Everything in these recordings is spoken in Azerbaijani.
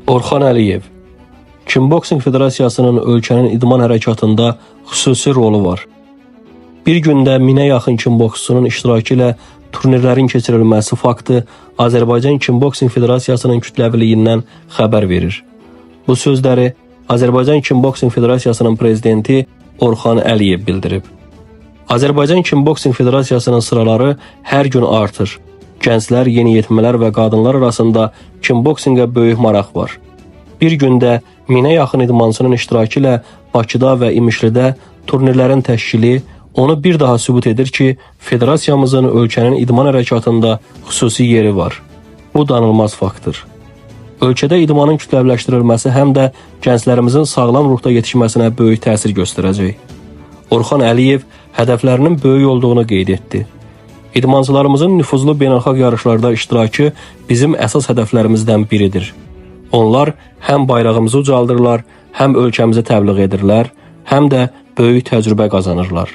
Orxan Əliyev. Kimboksing Federasiyasının ölkənin idman hərəkatında xüsusi rolu var. Bir gündə 1000-ə yaxın kimboksçunun iştirakı ilə turnirlərin keçirilməsi faktı Azərbaycan Kimboksing Federasiyasının kütləviliyindən xəbər verir. Bu sözləri Azərbaycan Kimboksing Federasiyasının prezidenti Orxan Əliyev bildirib. Azərbaycan Kimboksing Federasiyasının sıraları hər gün artır. Gənclər, yeniyetmələr və qadınlar arasında kimboksingə böyük maraq var. Bir gündə 1000-ə yaxın idmançının iştirakı ilə Bakıda və İmişlidə turnirlərin təşkili onu bir daha sübut edir ki, federasiyamızın ölkənin idman hərəkatında xüsusi yeri var. Bu danılmaz faktdır. Ölkədə idmanın kütləviləşdirilməsi həm də gənclərimizin sağlam ruhda yetişməsinə böyük təsir göstərəcək. Orxan Əliyev hədəflərinin böyük olduğunu qeyd etdi. İdmançılarımızın nüfuzlu beynəlxalq yarışlarda iştirakı bizim əsas hədəflərimizdən biridir. Onlar həm bayrağımızı ucaldırlar, həm ölkəmizi təbliğ edirlər, həm də böyük təcrübə qazanırlar.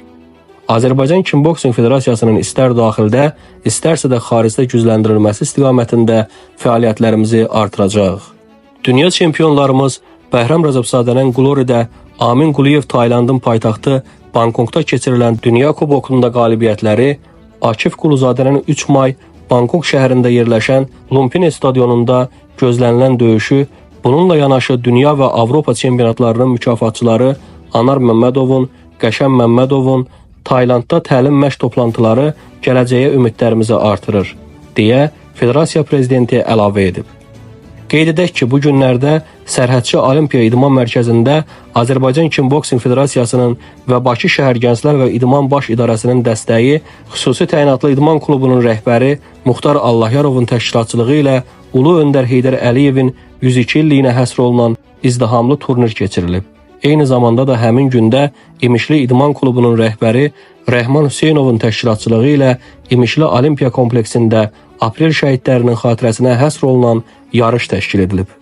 Azərbaycan Kimboksing Federasiyasının istər daxildə, istərsə də xaricdə gücləndirilməsi istiqamətində fəaliyyətlərimizi artıracağıq. Dünya çempionlarımız Bəhrəm Rəcəbzadənin Gloridə, Amin Quliyev Taylandın paytaxtı Bangkokda keçirilən Dünya Kubokunda qalibiyyətləri, Akif Quluzadənin 3 may Bangkok şəhərində yerləşən Lumpine stadionunda gözlənilən döyüşü, bununla yanaşı Dünya və Avropa çempionatlarının mükafatçıları Anar Məmmədovun, Qəşəm Məmmədovun Taylandda təlim məşq toplantıları gələcəyə ümidlərimizi artırır, deyə Federasiya prezidenti əlavə edib. Qeyd edək ki, bu günlərdə Sərhədçi Olimpiya İdman Mərkəzində Azərbaycan Kimboksing Federasiyasının və Bakı Şəhər Gənclər və İdman Baş İdarəsinin dəstəyi xüsusi təyinatlı idman klubunun rəhbəri Muxtar Allahyarovun təşkilatçılığı ilə Ulu Öndər Heydər Əliyevin 102 illiyinə həsr olunan izdihamlı turnir keçirilib. Eyni zamanda da həmin gündə İmişli İdman Klubunun rəhbəri Rəhman Hüseynovun təşkilatçılığı ilə İmişli Olimpiya kompleksində aprel şəhidlərinin xatirəsinə həsr olunan yarış təşkil edilib.